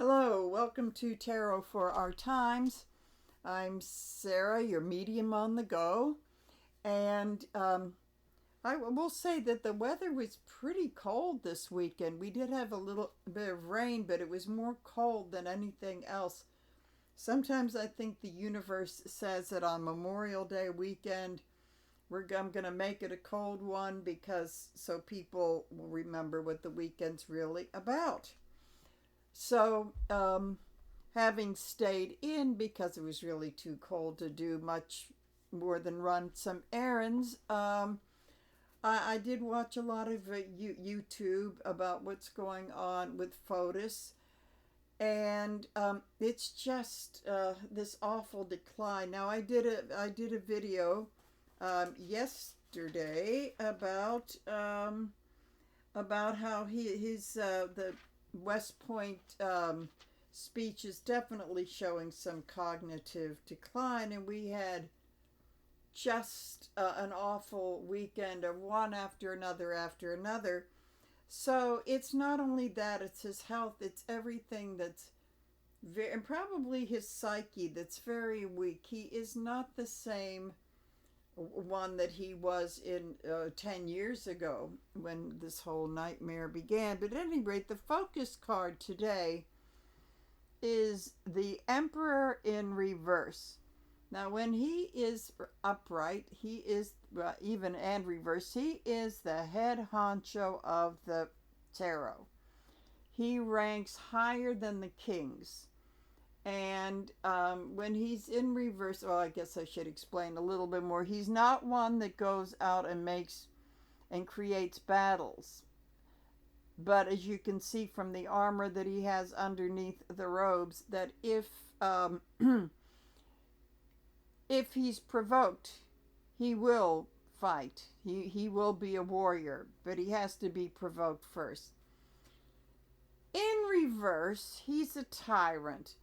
Hello, welcome to Tarot for Our Times. I'm Sarah, your medium on the go, and I will say that the weather was pretty cold this weekend. We did have a little bit of rain, but it was more cold than anything else. Sometimes I think the universe says that on Memorial Day weekend, I'm going to make it a cold one because so people will remember what the weekend's really about. So, having stayed in because it was really too cold to do much more than run some errands, I did watch a lot of YouTube about what's going on with FOTUS, and it's just this awful decline. Now, I did a video yesterday about how his the West Point speech is definitely showing some cognitive decline, and we had just an awful weekend of one after another after another. So it's not only that, it's his health, it's everything that's very, and probably his psyche that's very weak. He is not the same one that he was in 10 years ago when this whole nightmare began. But at any rate, the focus card today is the Emperor in reverse. Now, when he is upright, he is, even and reverse, he is the head honcho of the tarot. He ranks higher than the kings. And when he's in reverse, well, I guess I should explain a little bit more. He's not one that goes out and makes and creates battles. But as you can see from the armor that he has underneath the robes, that if he's provoked, he will fight. He will be a warrior, but he has to be provoked first. In reverse, he's a tyrant.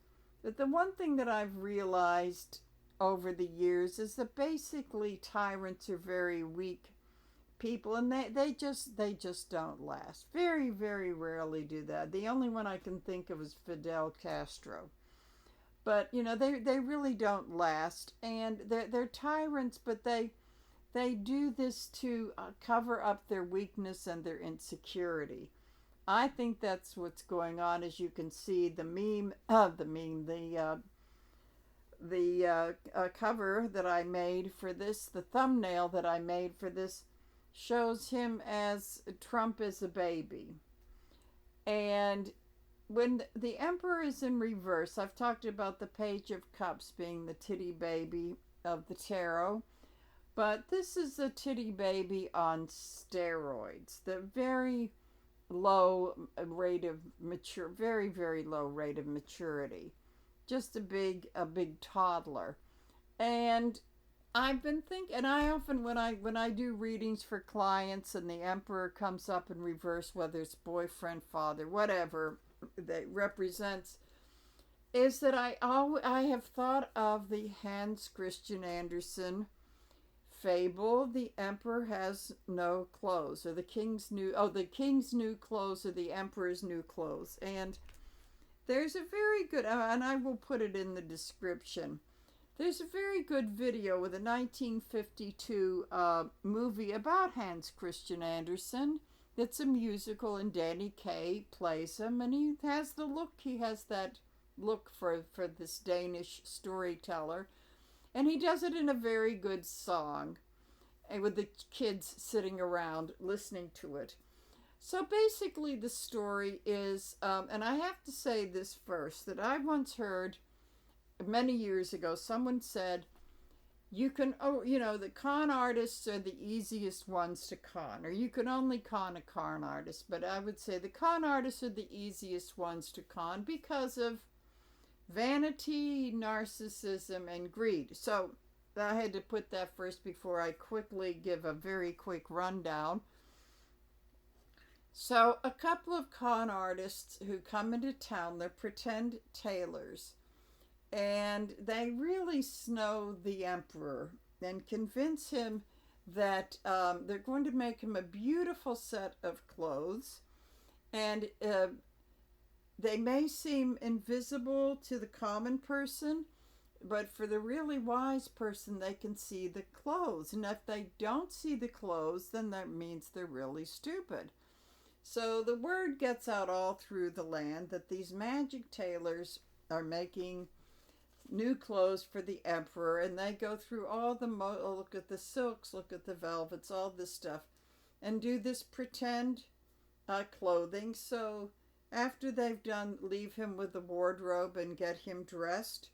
But the one thing that I've realized over the years is that basically tyrants are very weak people, and they just don't last. Very, very rarely do that. The only one I can think of is Fidel Castro. But they really don't last, and they're tyrants, but they do this to cover up their weakness and their insecurity. I think that's what's going on. As you can see, the cover that I made for this, the thumbnail that I made for this, shows him as Trump as a baby. And when the Emperor is in reverse, I've talked about the Page of Cups being the titty baby of the tarot, but this is a titty baby on steroids. The very low rate of very, very low rate of maturity. Just a big toddler. And I've been thinking, and I often, when I do readings for clients and the Emperor comes up in reverse, whether it's boyfriend, father, whatever that represents, is that I have thought of the Hans Christian Andersen fable, The Emperor Has No Clothes, or the king's new clothes, or the emperor's new clothes. And there's a very good, and I will put it in the description, there's a very good video with a 1952 movie about Hans Christian Andersen. It's a musical, and Danny Kaye plays him, and he has that look for this Danish storyteller. And he does it in a very good song, and with the kids sitting around listening to it. So basically the story is, and I have to say this first, that I once heard many years ago, someone said, the con artists are the easiest ones to con, or you can only con a con artist. But I would say the con artists are the easiest ones to con because of vanity, narcissism, and greed. So I had to put that first before I quickly give a very quick rundown. So a couple of con artists who come into town, they're pretend tailors, and they really snow the emperor and convince him that they're going to make him a beautiful set of clothes, and they may seem invisible to the common person, but for the really wise person, they can see the clothes. And if they don't see the clothes, then that means they're really stupid. So the word gets out all through the land that these magic tailors are making new clothes for the emperor, and they go through all the look at the silks, look at the velvets, all this stuff, and do this pretend clothing. So after they've done, leave him with the wardrobe and get him dressed,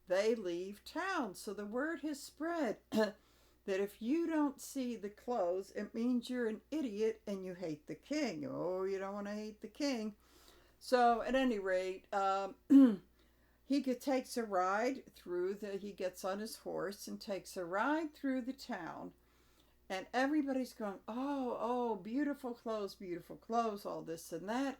they leave town. So the word has spread that if you don't see the clothes, it means you're an idiot and you hate the king. Oh, you don't want to hate the king. So at any rate, he takes a ride through he gets on his horse and takes a ride through the town. And everybody's going, oh, beautiful clothes, all this and that.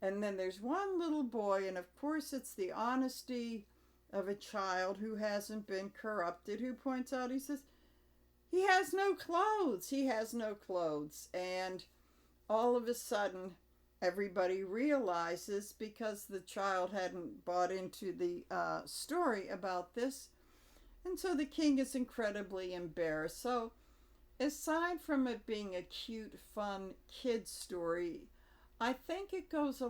And then there's one little boy, and of course it's the honesty of a child who hasn't been corrupted, who points out, he says, he has no clothes. And all of a sudden, everybody realizes, because the child hadn't bought into the story about this, and so the king is incredibly embarrassed. So aside from it being a cute, fun kid story, I think it goes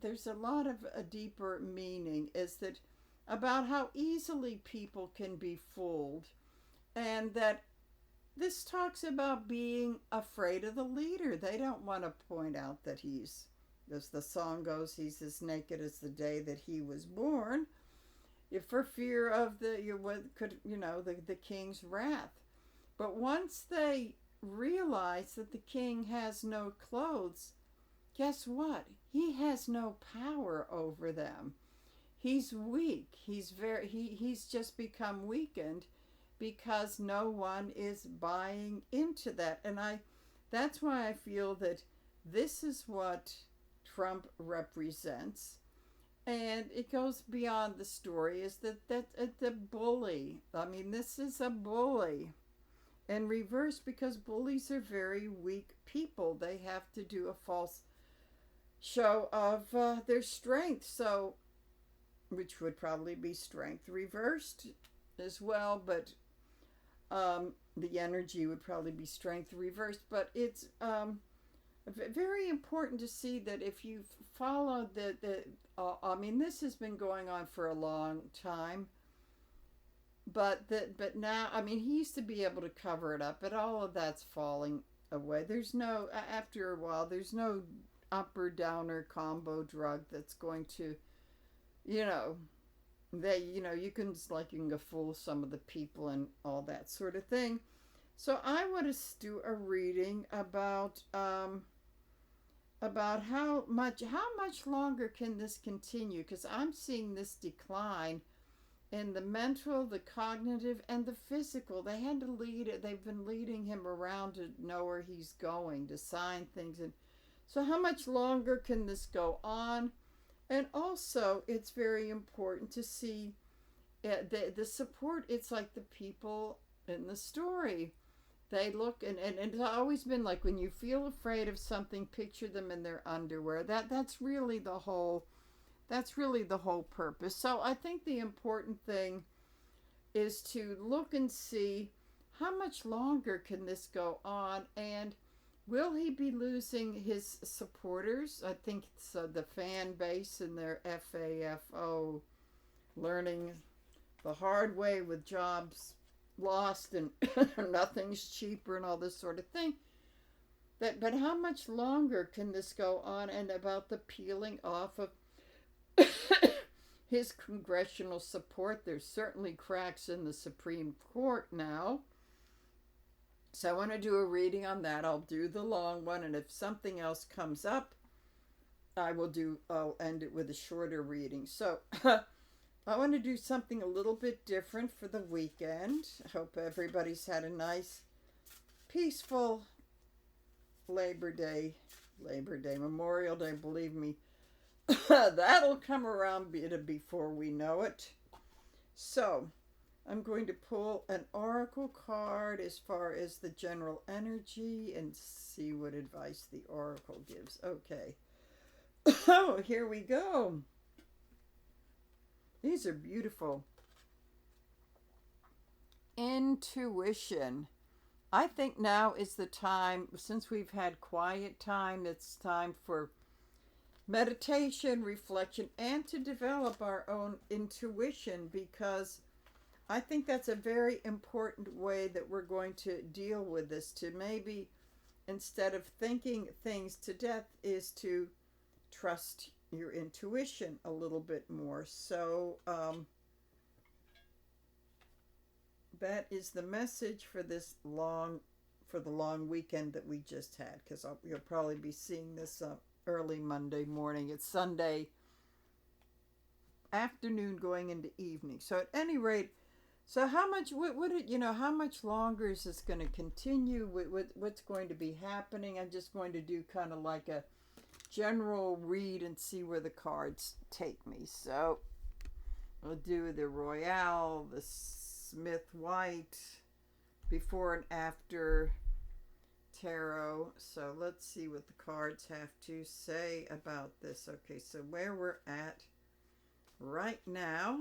there's a lot of a deeper meaning, is that about how easily people can be fooled, and that this talks about being afraid of the leader. They don't want to point out that he's, as the song goes, he's as naked as the day that he was born, for fear of the king's wrath. But once they realize that the king has no clothes, guess what? He has no power over them. He's weak. He's just become weakened because no one is buying into that. And that's why I feel that this is what Trump represents. And it goes beyond the story, is that the bully. I mean, this is a bully in reverse, because bullies are very weak people. They have to do a false show of their strength, so, which would probably be strength reversed as well, but the energy would probably be strength reversed. But it's very important to see that if you follow I mean, this has been going on for a long time, but now, I mean, he used to be able to cover it up, but all of that's falling away. After a while, there's no up or downer combo drug that's going to, you can go fool some of the people and all that sort of thing. So I want to do a reading about how much longer can this continue, because I'm seeing this decline in the mental, the cognitive, and the physical. They've been leading him around to know where he's going, to sign things. And so how much longer can this go on? And also, it's very important to see the support. It's like the people in the story. They look, and it's always been like, when you feel afraid of something, picture them in their underwear. That's really the whole purpose. So I think the important thing is to look and see how much longer can this go on, and will he be losing his supporters? I think it's the fan base and their FAFO, learning the hard way with jobs lost and nothing's cheaper and all this sort of thing. But how much longer can this go on? And about the peeling off of his congressional support. There's certainly cracks in the Supreme Court now. So I want to do a reading on that. I'll do the long one, and if something else comes up, I'll end it with a shorter reading. So I want to do something a little bit different for the weekend. I hope everybody's had a nice, peaceful Labor Day, Memorial Day, believe me. That'll come around before we know it. So I'm going to pull an oracle card as far as the general energy and see what advice the oracle gives. Okay. Oh, here we go. These are beautiful. Intuition. I think now is the time, since we've had quiet time, it's time for meditation, reflection, and to develop our own intuition, because I think that's a very important way that we're going to deal with this. To maybe, instead of thinking things to death, is to trust your intuition a little bit more. So, that is the message for this for the long weekend that we just had, because you'll probably be seeing this early Monday morning. It's Sunday afternoon going into evening. So at any rate, so how much how much longer is this going to continue? What's going to be happening? I'm just going to do kind of like a general read and see where the cards take me. So we'll do the Royale, the Smith White, before and after tarot. So let's see what the cards have to say about this. Okay, so where we're at right now.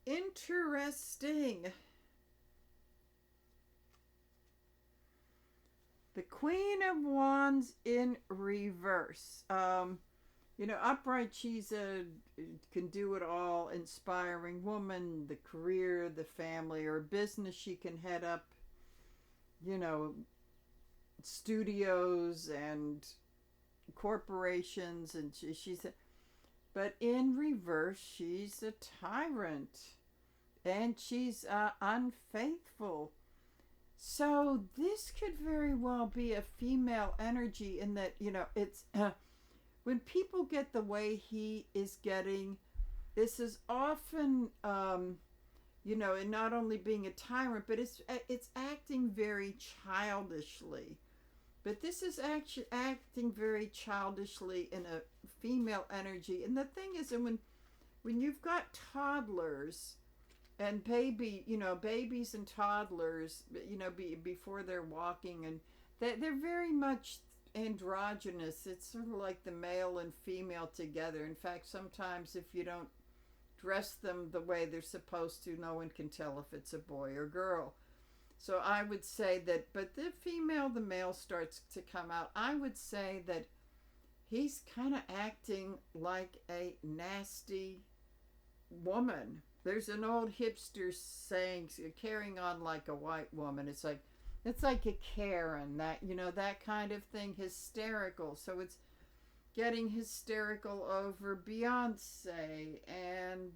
Interesting. The Queen of Wands in reverse. Upright, she's a can do it all, inspiring woman. The career, the family, or business she can head up. Studios and corporations, and but in reverse, she's a tyrant, and she's unfaithful. So this could very well be a female energy, in that it's when people get the way he is getting. This is often and not only being a tyrant, but it's acting very childishly. But this is actually acting very childishly in a female energy. And the thing is, and when you've got toddlers and babies and toddlers, before they're walking, and they're very much androgynous. It's sort of like the male and female together. In fact, sometimes if you don't dress them the way they're supposed to, no one can tell if it's a boy or girl. So I would say that, but the male starts to come out. I would say that he's kind of acting like a nasty woman. There's an old hipster saying, carrying on like a white woman. It's like a Karen, that kind of thing, hysterical. So it's getting hysterical over Beyonce and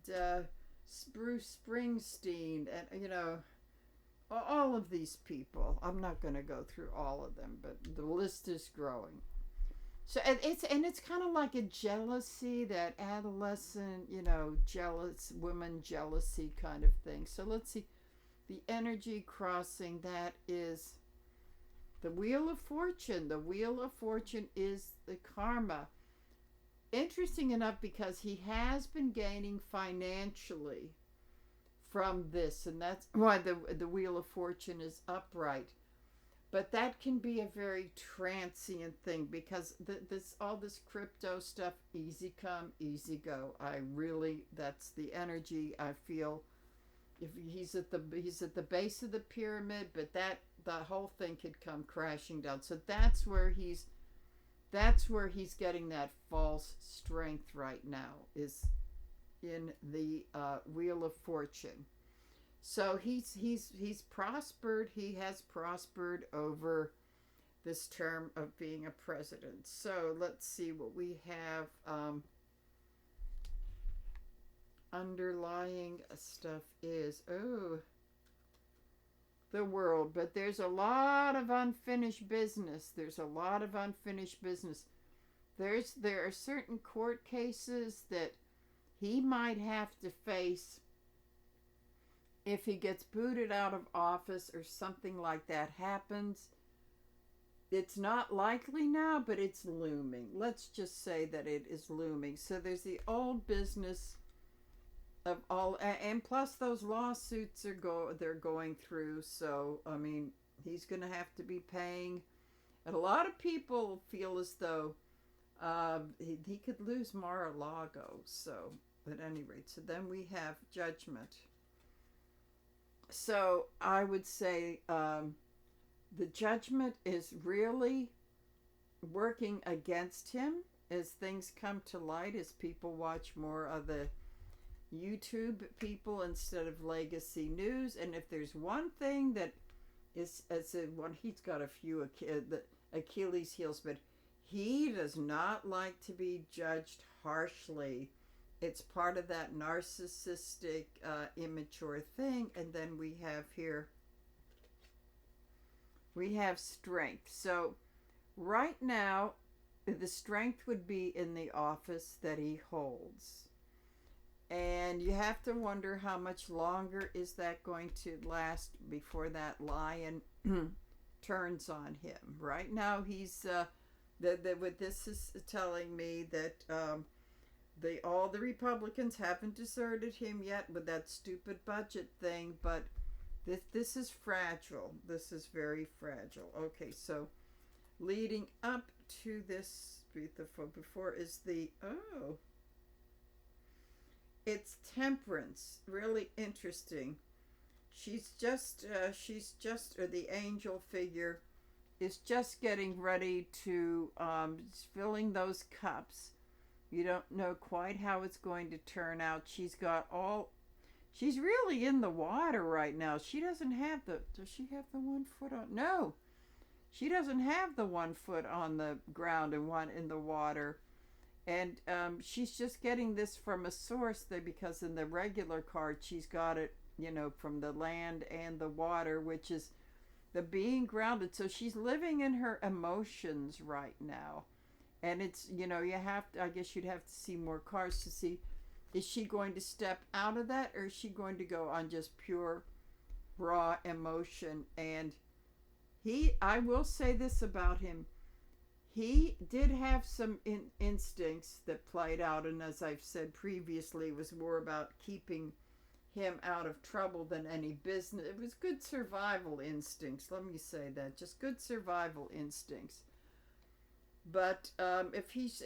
Bruce Springsteen, and all of these people. I'm not going to go through all of them, but the list is growing. So it's kind of like a jealousy, that adolescent, jealous woman jealousy kind of thing. So let's see, the energy crossing, that is the Wheel of Fortune. The Wheel of Fortune is the karma. Interesting enough, because he has been gaining financially from this, and that's why the Wheel of Fortune is upright. But that can be a very transient thing, because all this crypto stuff, easy come, easy go. That's the energy I feel. If he's at the base of the pyramid, but the whole thing could come crashing down. So that's where he's getting that false strength right now, is in the Wheel of Fortune. So he's prospered. He has prospered over this term of being a president. So let's see what we have. Underlying stuff is the World, but there's a lot of unfinished business. There are certain court cases that he might have to face if he gets booted out of office or something like that happens. It's not likely now, but it's looming. Let's just say that it is looming. So there's the old business of all, and plus those lawsuits they're going through. So I mean, he's going to have to be paying And a lot of people feel as though he could lose Mar-a-Lago. So, at any rate, so then we have Judgment. So I would say the Judgment is really working against him as things come to light, as people watch more of the YouTube people instead of legacy news. And if there's one thing that is, as a one, he's got a few Achilles heels, but he does not like to be judged harshly. It's part of that narcissistic, immature thing. And then we have here, we have Strength. So right now, the strength would be in the office that he holds. And you have to wonder how much longer is that going to last before that lion turns on him. Right now, he's what this is telling me that all the Republicans haven't deserted him yet with that stupid budget thing, but this is fragile. This is very fragile. Okay, so leading up to this before is the it's Temperance. Really interesting. She's just or the angel figure is just getting ready to filling those cups. You don't know quite how it's going to turn out. She's really in the water right now. She doesn't have does she have the 1 foot on? No. She doesn't have the 1 foot on the ground and 1 in the water. And she's just getting this from a source there, because in the regular card, she's got it, from the land and the water, which is the being grounded. So she's living in her emotions right now. And it's, you have to, I guess you'd have to see more cards to see, is she going to step out of that, or is she going to go on just pure, raw emotion? And I will say this about him. He did have some instincts that played out, and as I've said previously, it was more about keeping him out of trouble than any business. It was good survival instincts, let me say that, just good survival instincts. But if he's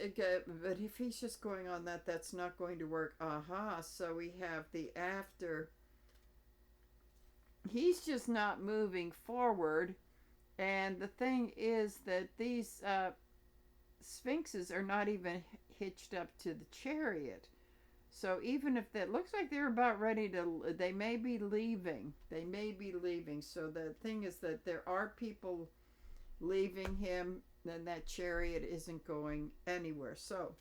just going on that, that's not going to work. So we have the after. He's just not moving forward. And the thing is that these sphinxes are not even hitched up to the chariot. So even if that looks like they're about ready to, they may be leaving. They may be leaving. So the thing is that there are people leaving him, then that chariot isn't going anywhere. So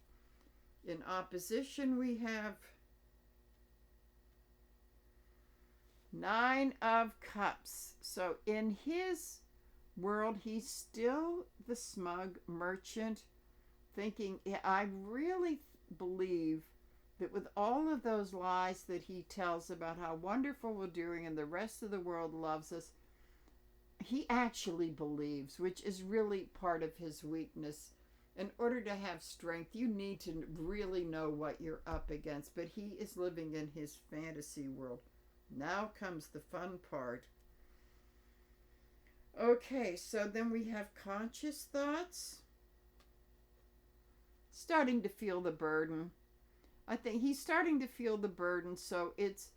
in opposition, we have 9 of Cups. So in his world, he's still the smug merchant, thinking, I really believe that with all of those lies that he tells about how wonderful we're doing and the rest of the world loves us, he actually believes, which is really part of his weakness. In order to have strength, you need to really know what you're up against, but he is living in his fantasy world. Now comes the fun part. Okay, so then we have conscious thoughts. Starting to feel the burden. I think he's starting to feel the burden, so it's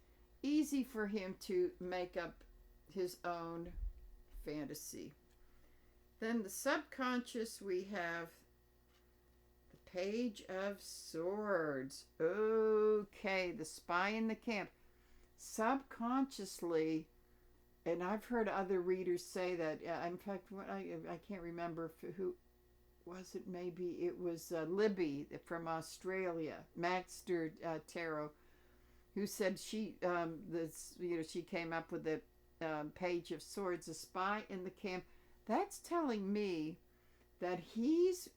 easy for him to make up his own fantasy. Then the subconscious, we have the Page of Swords. Okay, the spy in the camp. Subconsciously, and I've heard other readers say that, in fact, I can't remember who was it. Maybe it was Libby from Australia, Maxter Tarot, who said she came up with the Page of Swords, a spy in the camp. That's telling me that he's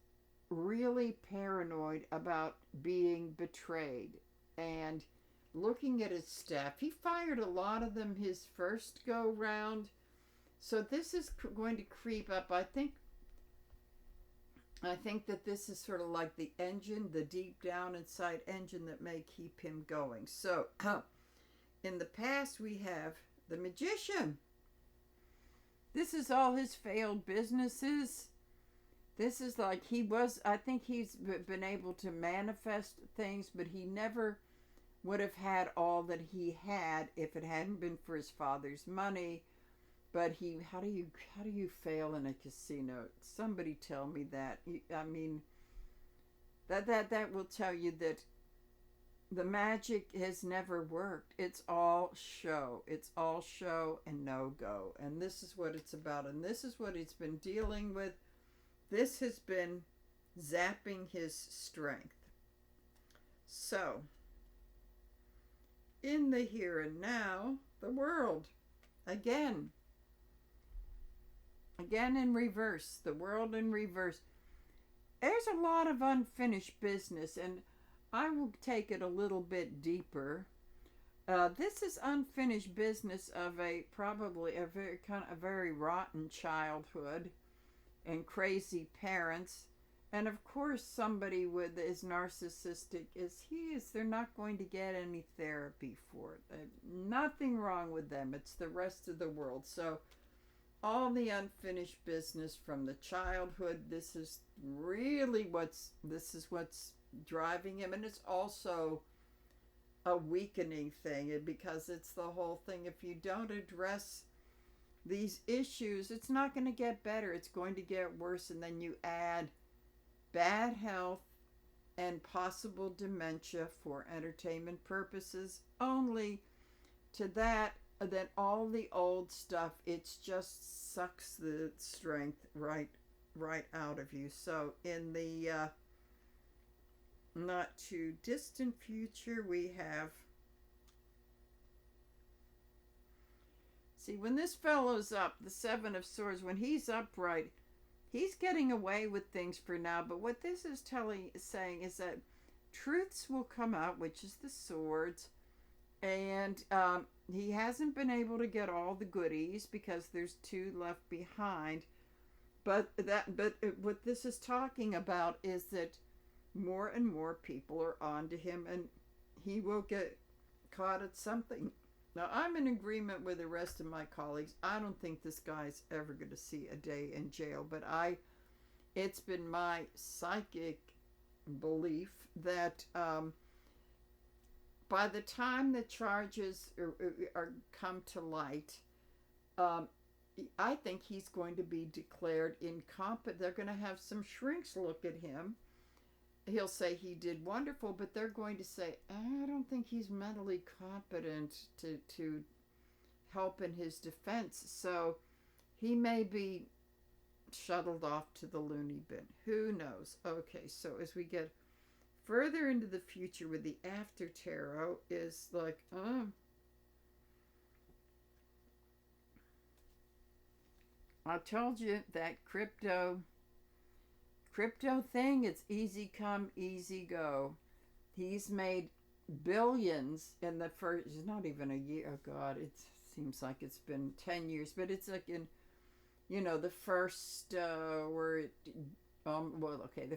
really paranoid about being betrayed. And looking at his staff, he fired a lot of them his first go round, so this is going to creep up. I think that this is sort of like the engine, the deep down inside engine that may keep him going. So in the past, we have the Magician. This is all his failed businesses. This is like he was, I think he's been able to manifest things, but he never would have had all that he had if it hadn't been for his father's money. But how do you fail in a casino? Somebody tell me that. I mean, that will tell you that the magic has never worked. It's all show. It's all show and no go. And this is what it's about. And this is what he's been dealing with. This has been zapping his strength. So, in the here and now, the world. Again in reverse. The world in reverse. There's a lot of unfinished business, and I will take it a little bit deeper. This is unfinished business of probably a very rotten childhood and crazy parents, and of course somebody with as narcissistic as he is. They're not going to get any therapy for it. Nothing wrong with them. It's the rest of the world. So all the unfinished business from the childhood. This is what's driving him, and it's also a weakening thing because it's the whole thing. If you don't address these issues, it's not going to get better. It's going to get worse, and then you add bad health and possible dementia for entertainment purposes only to that. Then all the old stuff, it just sucks the strength right out of you. So in the not too distant future, we have, see, when this fellow's up, the Seven of Swords, when he's upright, he's getting away with things for now. But what this is saying is that truths will come out, which is the swords, and he hasn't been able to get all the goodies because there's 2 left behind. But what this is talking about is that more and more people are onto him, and he will get caught at something. Now, I'm in agreement with the rest of my colleagues. I don't think this guy's ever going to see a day in jail, but it's been my psychic belief that by the time the charges are come to light, I think he's going to be declared incompetent. They're going to have some shrinks look at him. He'll say he did wonderful, but they're going to say, I don't think he's mentally competent to help in his defense. So he may be shuttled off to the loony bin. Who knows? Okay, so as we get further into the future with the after tarot is like, I told you that crypto thing, it's easy come, easy go. He's made billions in the first, it's not even a year, oh God, it seems like it's been 10 years, but it's like in, the first, the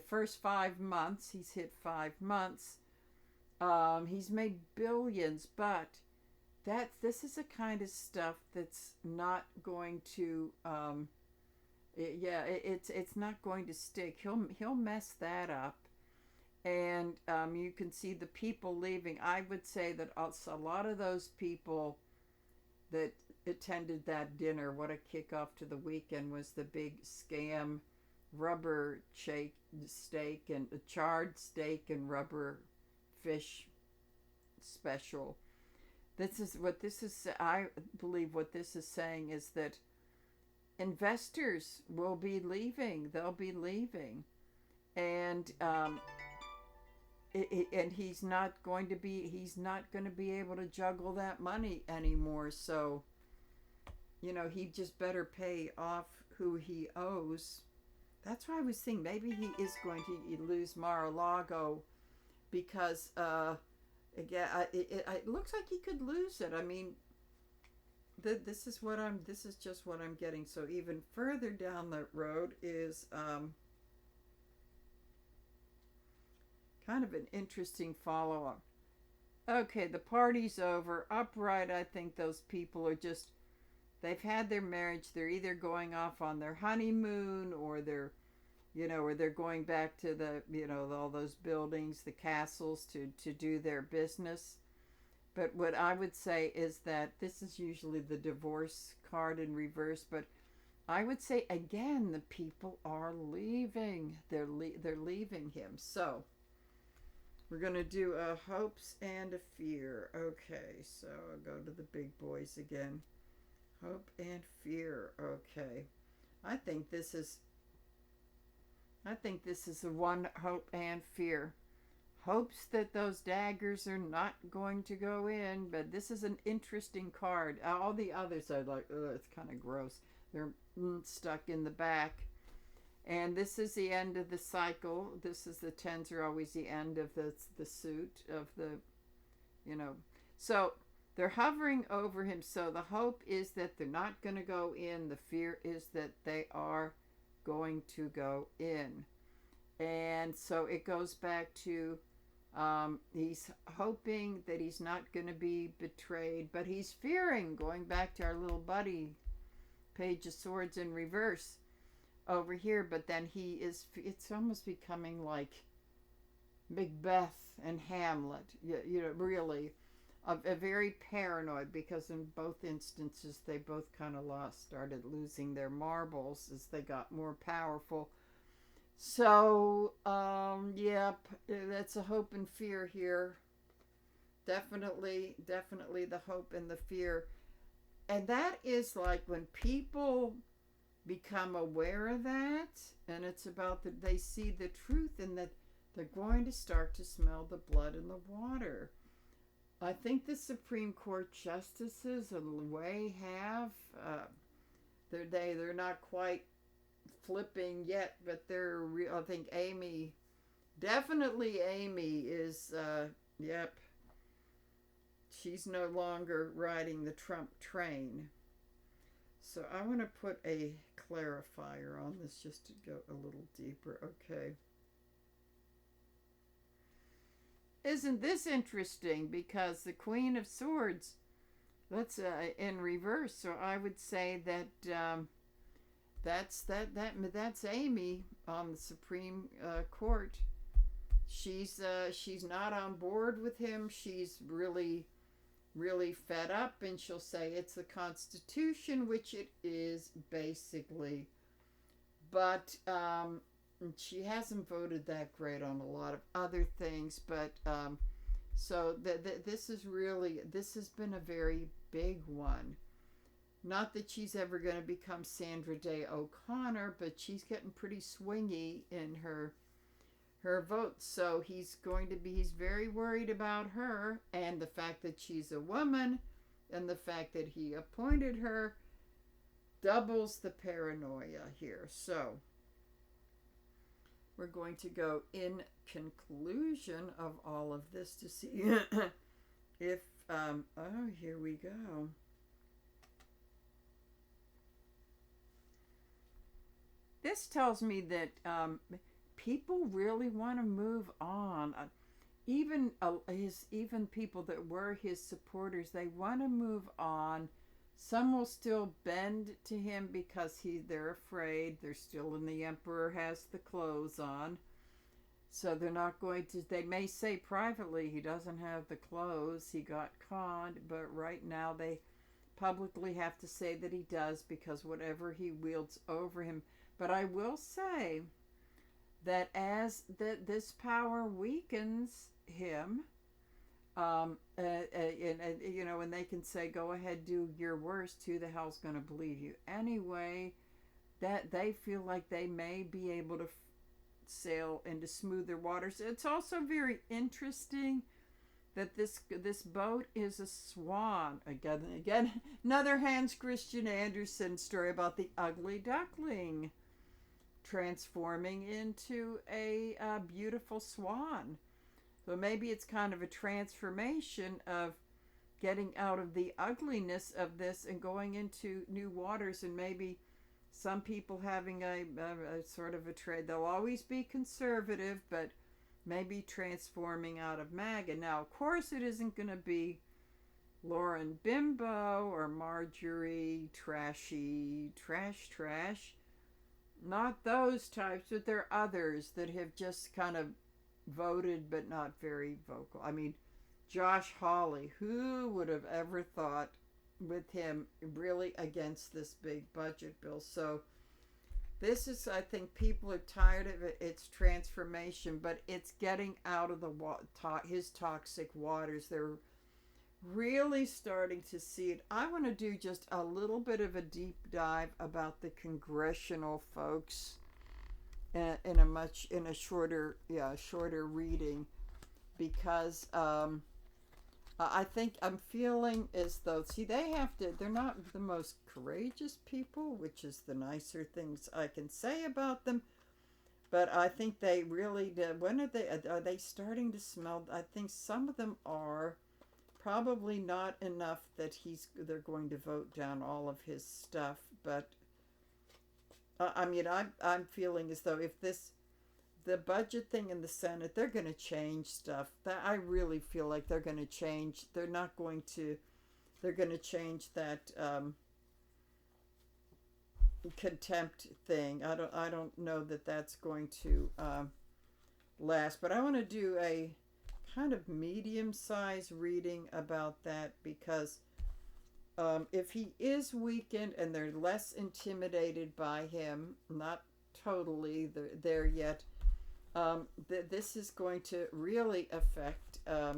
first 5 months, he's hit 5 months, he's made billions, but this is a kind of stuff that's not going to, it's not going to stick. He'll mess that up, and you can see the people leaving. I would say that also a lot of those people that attended that dinner, what a kickoff to the weekend, was the big scam rubber steak and a charred steak and rubber fish special. I believe what this is saying is that investors will be leaving. They'll be leaving, and he's not going to be able to juggle that money anymore. So, he just better pay off who he owes. That's why I was thinking maybe he is going to lose Mar-a-Lago, because again, it looks like he could lose it. I mean, this is just what I'm getting. So even further down the road is kind of an interesting follow-up. Okay, the party's over. Upright, I think those people are they've had their marriage. They're either going off on their honeymoon or they're where they're going back to the, all those buildings, the castles to do their business. But what I would say is that this is usually the divorce card in reverse, but I would say again, the people are leaving. They're leaving him. So we're going to do a hopes and a fear. Okay, so I'll go to the big boys again. Hope and fear. Okay. I think this is the one hope and fear. Hopes that those daggers are not going to go in, but this is an interesting card. All the others are like, ugh, it's kind of gross. They're stuck in the back. And this is the end of the cycle. This is the tens are always the end of the suit of the, So they're hovering over him. So the hope is that they're not going to go in. The fear is that they are going to go in. And so it goes back to he's hoping that he's not going to be betrayed, but he's fearing, going back to our little buddy, Page of Swords in reverse over here. But then it's almost becoming like Macbeth and Hamlet, really. A very paranoid, because in both instances they both kind of started losing their marbles as they got more powerful. So, yep, that's a hope and fear here. Definitely the hope and the fear. And that is like when people become aware of that, and it's about that they see the truth, and that they're going to start to smell the blood in the water. I think the Supreme Court justices in a way have, they're not quite flipping yet, but they're I think Amy is yep, she's no longer riding the Trump train. So I want to put a clarifier on this just to go a little deeper. Okay, isn't this interesting? Because the Queen of Swords, that's in reverse. So I would say that that's Amy on the Supreme Court. She's not on board with him. She's really fed up, and she'll say it's the Constitution, which it is basically. But she hasn't voted that great on a lot of other things. But so this has been a very big one. Not that she's ever going to become Sandra Day O'Connor, but she's getting pretty swingy in her votes. So he's very worried about her, and the fact that she's a woman, and the fact that he appointed her doubles the paranoia here. So we're going to go in conclusion of all of this to see if here we go. This tells me that people really want to move on. Even people that were his supporters, they want to move on. Some will still bend to him because they're afraid. They're still in the emperor has the clothes on. So they're not going to, they may say privately he doesn't have the clothes, he got conned, but right now they publicly have to say that he does, because whatever he wields over him. But I will say that as this power weakens him, and they can say, go ahead, do your worst, who the hell's going to believe you anyway, that they feel like they may be able to sail into smoother waters. It's also very interesting that this boat is a swan. Again, another Hans Christian Andersen story about the ugly duckling transforming into a beautiful swan. So maybe it's kind of a transformation of getting out of the ugliness of this and going into new waters, and maybe some people having a sort of a trade. They'll always be conservative, but maybe transforming out of MAGA. Now, of course, it isn't going to be Lauren Bimbo or Marjorie Trashy Trash. Not those types, but there are others that have just kind of voted but not very vocal. I mean, Josh Hawley, who would have ever thought with him really against this big budget bill? So this is, I think, people are tired of it. It's transformation, but it's getting out of his toxic waters. They're really starting to see it. I want to do just a little bit of a deep dive about the congressional folks in a shorter reading, because I think I'm feeling as though, see, they're not the most courageous people, which is the nicer things I can say about them, but I think they really did. When are they starting to smell? I think some of them are. Probably not enough that they're going to vote down all of his stuff, but I mean, I'm feeling as though if the budget thing in the Senate, they're going to change stuff. That I really feel like they're going to change. They're not going to. They're going to change that contempt thing. I don't know that that's going to last. But I want to do a kind of medium-sized reading about that, because if he is weakened and they're less intimidated by him, not totally there yet, this is going to really affect. I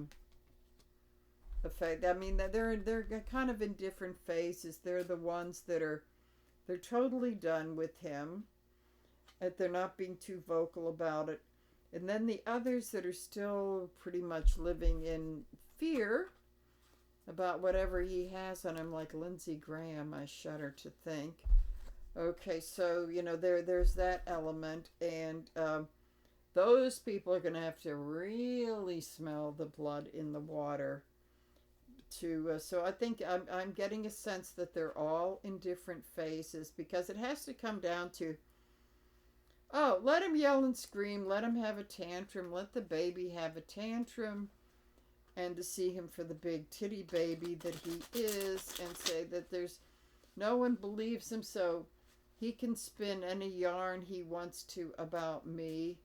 mean, they're kind of in different phases. They're the ones they're totally done with him. They're not being too vocal about it. And then the others that are still pretty much living in fear about whatever he has on him, like Lindsey Graham, I shudder to think. Okay, so, there's that element. And those people are going to have to really smell the blood in the water. So I think I'm getting a sense that they're all in different phases, because it has to come down to, oh, let him yell and scream, let him have a tantrum, let the baby have a tantrum, and to see him for the big titty baby that he is, and say that no one believes him, so he can spin any yarn he wants to about me,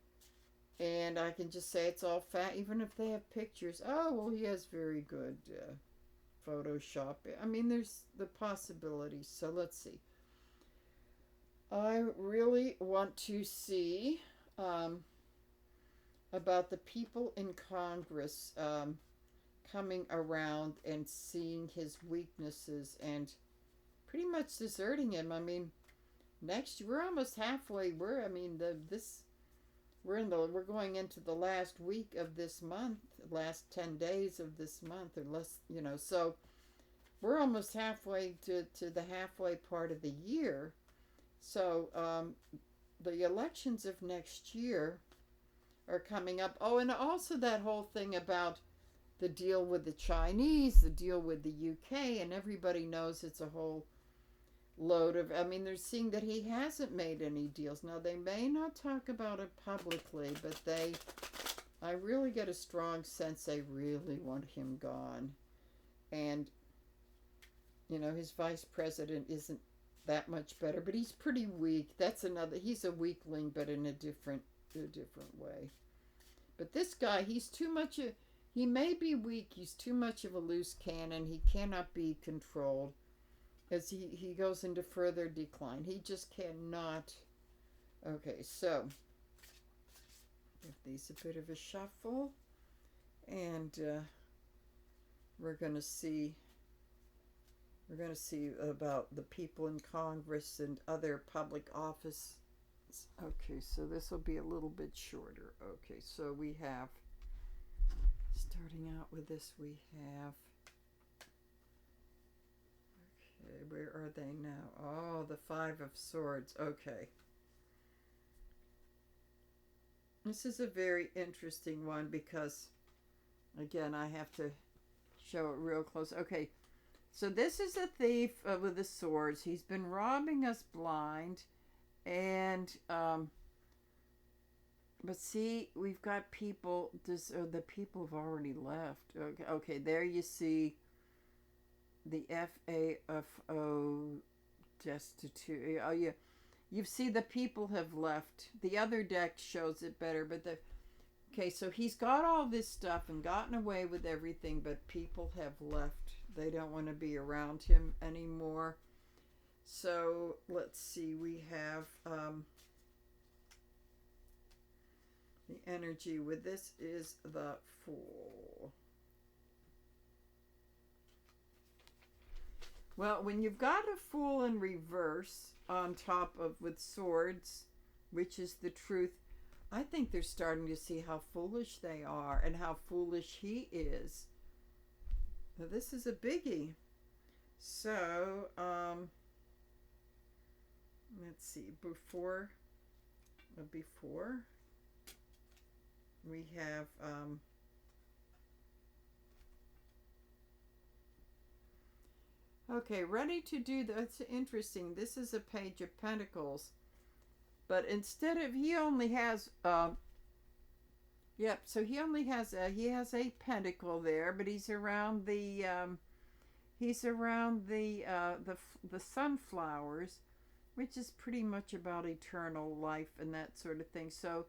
and I can just say it's all fat, even if they have pictures. Oh, well, he has very good Photoshop. I mean, there's the possibility, so let's see. I really want to see about the people in Congress coming around and seeing his weaknesses and pretty much deserting him. I mean, next year we're almost halfway. We're going into the last week of this month, last 10 days of this month, or less. So we're almost halfway to the halfway part of the year. So the elections of next year are coming up. Oh, and also that whole thing about the deal with the Chinese, the deal with the UK, and everybody knows it's a whole load of, I mean, they're seeing that he hasn't made any deals. Now, they may not talk about it publicly, but I really get a strong sense they really want him gone. And, his vice president isn't that much better, but he's pretty weak. He's a weakling, but in a different way. But this guy, he may be weak, he's too much of a loose cannon, he cannot be controlled, as he goes into further decline. He just cannot. Okay, so give these a bit of a shuffle, and we're going to see about the people in Congress and other public office. Okay, so this will be a little bit shorter. Okay, so we have, starting out with this, we have, okay, where are they now? Oh, the Five of Swords. Okay. This is a very interesting one because, again, I have to show it real close. Okay, so this is a thief with the swords. He's been robbing us blind, and but see, we've got people. The people have already left. Okay, there you see the FAFO destitute. Oh yeah, You see the people have left. The other deck shows it better, but the okay, so he's got all this stuff and gotten away with everything, but people have left. They don't want to be around him anymore. So let's see, we have the energy with this is the Fool. Well, when you've got a Fool in reverse on top of with swords, which is the truth, I think they're starting to see how foolish they are and how foolish he is. Now, this is a biggie. So, let's see, before we have okay, ready to do that's interesting. This is a Page of Pentacles, but instead of he only has yep, so he only has a pentacle there, but he's around the the sunflowers, which is pretty much about eternal life and that sort of thing. So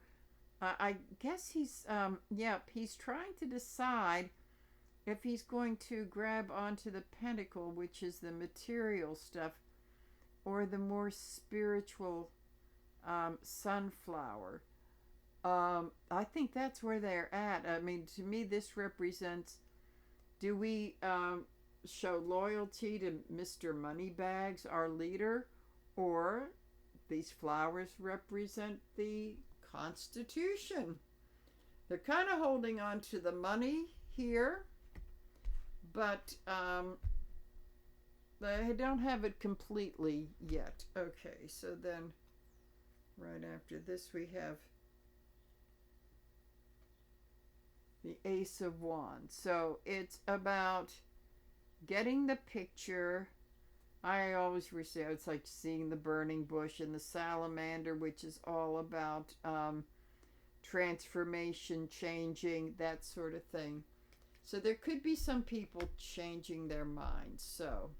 I guess he's yep, he's trying to decide if he's going to grab onto the pentacle, which is the material stuff, or the more spiritual sunflower. I think that's where they're at. I mean, to me, this represents, do we show loyalty to Mr. Moneybags, our leader, or these flowers represent the Constitution? They're kind of holding on to the money here, but they don't have it completely yet. Okay, so then right after this we have the Ace of Wands. So it's about getting the picture. I always say it's like seeing the burning bush, and the salamander, which is all about transformation, changing, that sort of thing. So there could be some people changing their minds. So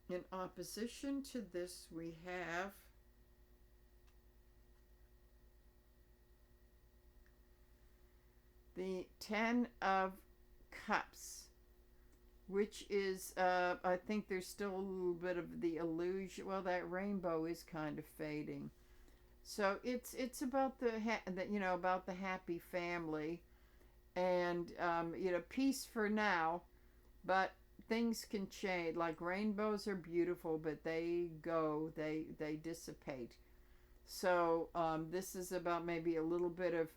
in opposition to this, we have the Ten of Cups, which is, I think there's still a little bit of the illusion. Well, that rainbow is kind of fading. So it's about the about the happy family, and peace for now, but things can change. Like rainbows are beautiful, but they dissipate. So this is about maybe a little bit of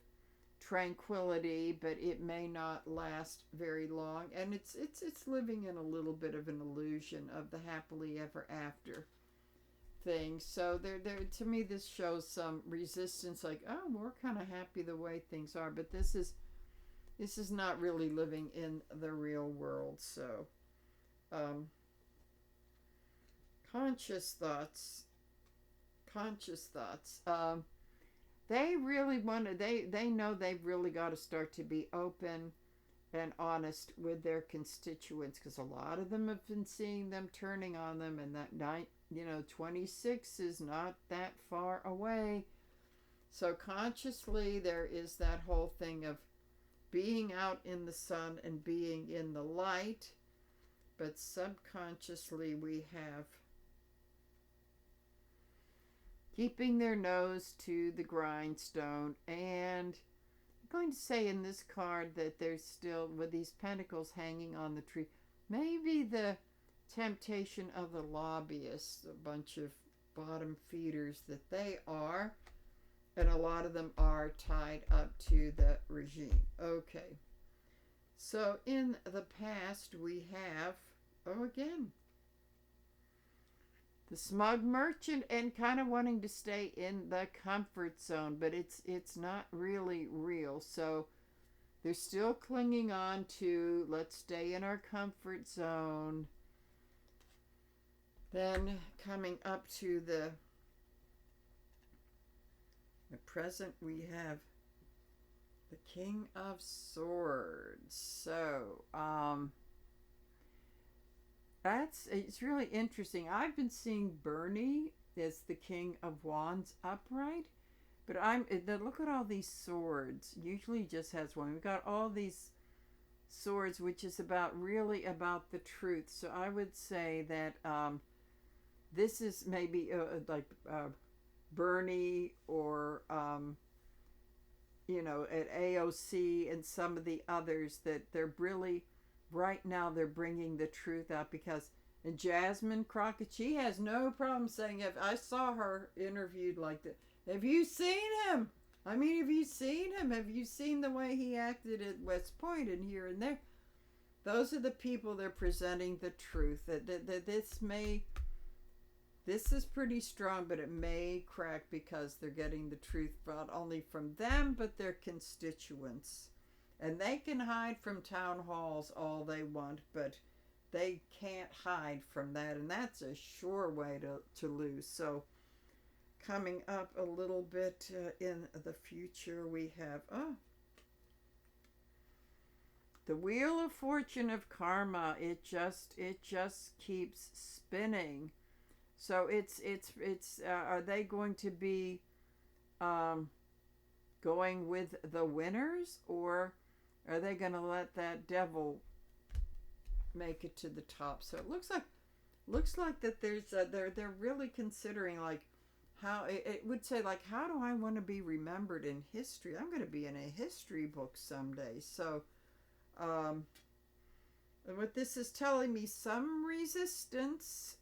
tranquility, but it may not last very long, and it's living in a little bit of an illusion of the happily ever after thing. So there to me this shows some resistance, like, oh, we're kind of happy the way things are, but this is not really living in the real world. So conscious thoughts. They really want to, they know they've really got to start to be open and honest with their constituents, because a lot of them have been seeing them turning on them, and that 26 is not that far away. So consciously there is that whole thing of being out in the sun and being in the light, but subconsciously we have keeping their nose to the grindstone. And I'm going to say in this card that there's still, with these pentacles hanging on the tree, maybe the temptation of the lobbyists, a bunch of bottom feeders that they are, and a lot of them are tied up to the regime. Okay, so in the past we have, again, the smug merchant, and kind of wanting to stay in the comfort zone, but it's not really real. So they're still clinging on to, let's stay in our comfort zone. Then coming up to the present, we have the King of Swords. So it's really interesting. I've been seeing Bernie is the King of Wands upright. But look at all these swords. Usually just has one. We've got all these swords, which is really about the truth. So I would say that this is maybe like Bernie or at AOC and some of the others, that they're really right now they're bringing the truth out. Because and Jasmine Crockett, she has no problem saying, if I saw her interviewed like that, have you seen him? I mean, have you seen him? Have you seen the way he acted at West Point and here and there? Those are the people they're presenting the truth. That this is pretty strong, but it may crack because they're getting the truth not only from them, but their constituents. And they can hide from town halls all they want, but they can't hide from that. And that's a sure way to lose. So coming up a little bit in the future, we have the Wheel of Fortune of Karma. It just keeps spinning. So it's are they going to be going with the winners, or are they going to let that devil make it to the top? So it looks like that there's they're really considering like how it would say, like, how do I want to be remembered in history? I'm going to be in a history book someday. So and what this is telling me, some resistance,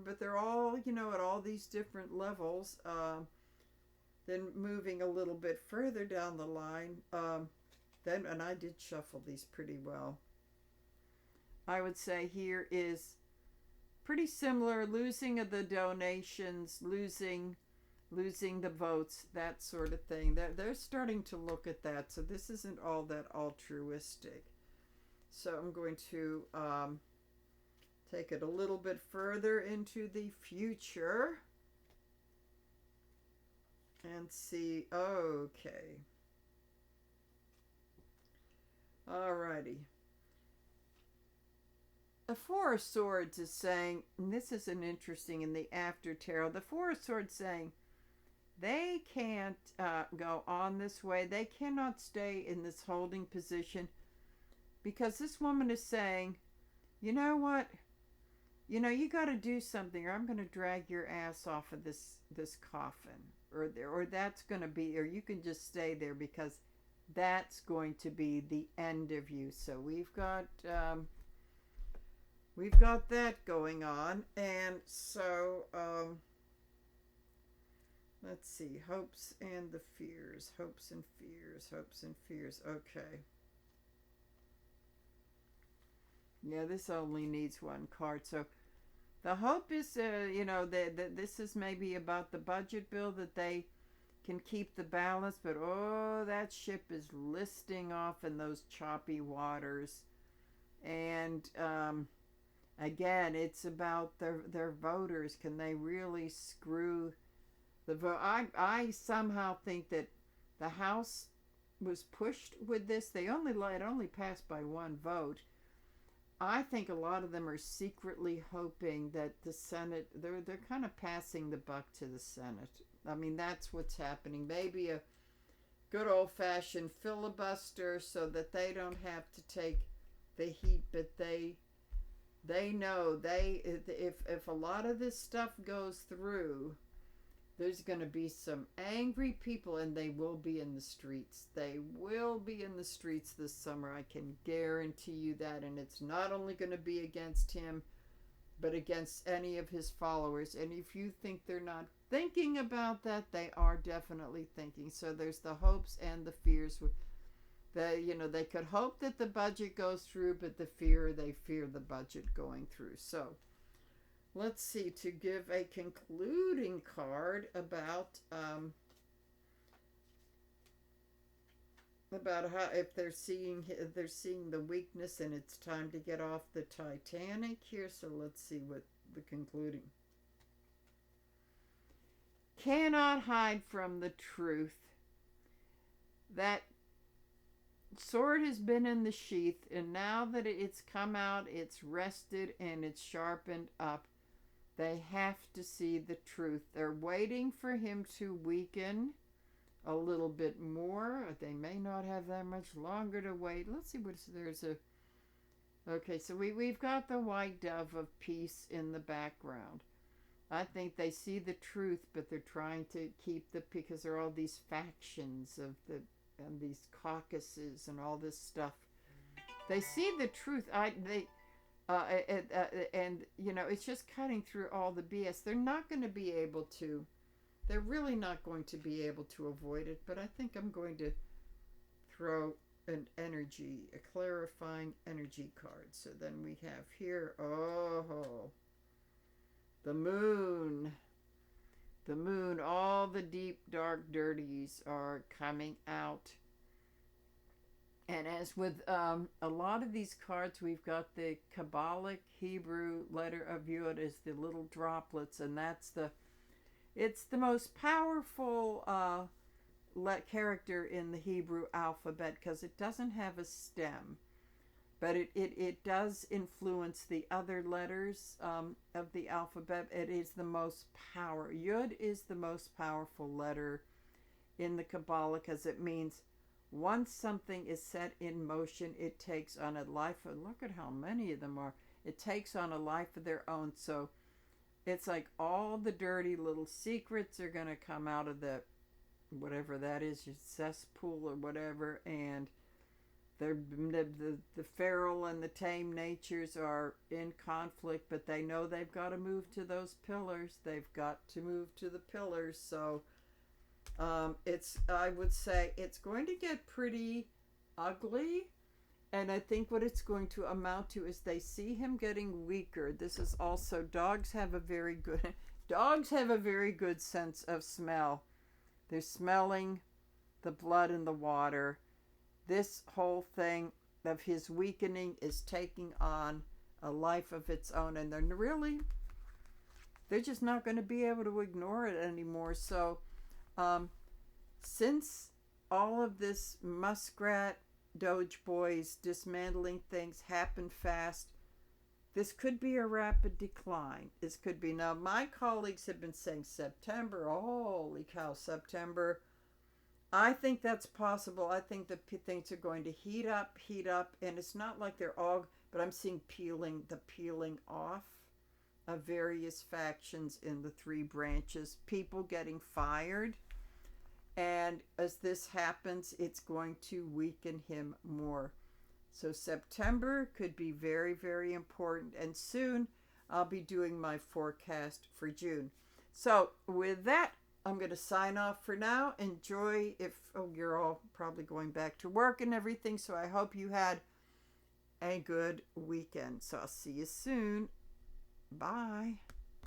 but they're all at all these different levels. Then moving a little bit further down the line, and I did shuffle these pretty well. I would say here is pretty similar: losing of the donations, losing the votes, that sort of thing. They're starting to look at that. So this isn't all that altruistic. So I'm going to take it a little bit further into the future and see. Okay. Alrighty. The Four of Swords is saying, and this is an interesting in the after tarot, the Four of Swords saying they can't go on this way. They cannot stay in this holding position, because this woman is saying, you know what? You got to do something, or I'm going to drag your ass off of this coffin, or that's going to be, or you can just stay there, because that's going to be the end of you. So we've got that going on. And so let's see, hopes and the fears, hopes and fears. Okay. Yeah, this only needs one card. So the hope is, that this is maybe about the budget bill, that they can keep the balance, but that ship is listing off in those choppy waters. And again, it's about their voters. Can they really screw the vote? I somehow think that the House was pushed with this. It only passed by one vote. I think a lot of them are secretly hoping that the Senate, they're kind of passing the buck to the Senate. I mean, that's what's happening. Maybe a good old-fashioned filibuster so that they don't have to take the heat, but they know if a lot of this stuff goes through, there's going to be some angry people, and they will be in the streets. They will be in the streets this summer. I can guarantee you that. And it's not only going to be against him, but against any of his followers. And if you think they're not thinking about that, they are definitely thinking. So there's the hopes and the fears. They could hope that the budget goes through, but they fear the budget going through. So let's see, to give a concluding card about how, if they're seeing the weakness and it's time to get off the Titanic here. So let's see what the concluding. Cannot hide from the truth. That sword has been in the sheath, and now that it's come out, it's rested and it's sharpened up. They have to see the truth. They're waiting for him to weaken a little bit more. They may not have that much longer to wait. Let's see what's there's a okay, so we've got the white dove of peace in the background. I think they see the truth, but they're trying to keep the because there are all these factions of the and these caucuses and all this stuff. They see the truth. And you know, it's just cutting through all the BS. They're not going to be able to. They're really not going to be able to avoid it. But I think I'm going to throw an energy, a clarifying energy card. So then we have here, oh, the moon. The moon, all the deep, dark dirties are coming out. And as with a lot of these cards, we've got the Kabbalic Hebrew letter of Yod as the little droplets, and it's the most powerful character in the Hebrew alphabet because it doesn't have a stem, but it does influence the other letters of the alphabet. It is the most power. Yod is the most powerful letter in the Kabbalah because it means once something is set in motion, it takes on a life. Look at how many of them are. It takes on a life of their own. So it's like all the dirty little secrets are going to come out of the whatever that is, your cesspool or whatever, and the feral and the tame natures are in conflict, but they know they've got to move to those pillars. They've got to move to the pillars. So I would say it's going to get pretty ugly, and I think what it's going to amount to is they see him getting weaker. This is also dogs have a very good sense of smell. They're smelling the blood in the water. This whole thing of his weakening is taking on a life of its own, and they're just not going to be able to ignore it anymore. So since all of this muskrat Doge boys dismantling things happened fast, this could be a rapid decline. This could be. Now, my colleagues have been saying September. Holy cow, September. I think that's possible. I think the things are going to heat up, and it's not like they're all, but I'm seeing the peeling off of various factions in the three branches, people getting fired. And as this happens, it's going to weaken him more. So September could be very, very important. And soon I'll be doing my forecast for June. So with that, I'm going to sign off for now. Enjoy you're all probably going back to work and everything. So I hope you had a good weekend. So I'll see you soon. Bye.